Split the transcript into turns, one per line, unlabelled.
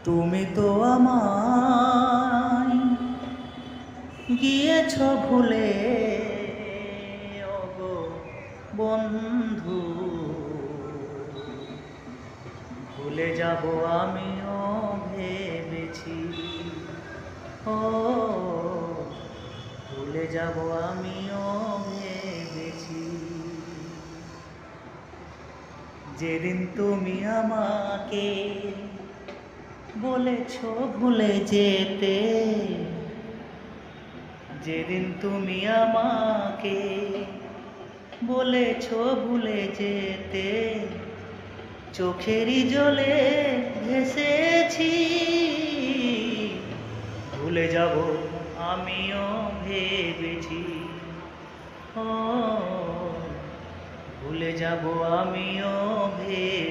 তুমি তো আমায় গিয়েছ ভুলে ওগো বন্ধু, ভুলে যাব আমিও ভেবেছি। ও ভুলে যাব আমিও ভেবেছি। যেদিন তুমি আমাকে বলেছ ভুলে যেতে, যেদিন তুমি আমাকে বলেছ ভুলে যেতে, চোখেরই জলে ভেসেছি। ভুলে যাব আমিও ভেবেছি। ও ভুলে যাব আমিও ভেবেছি।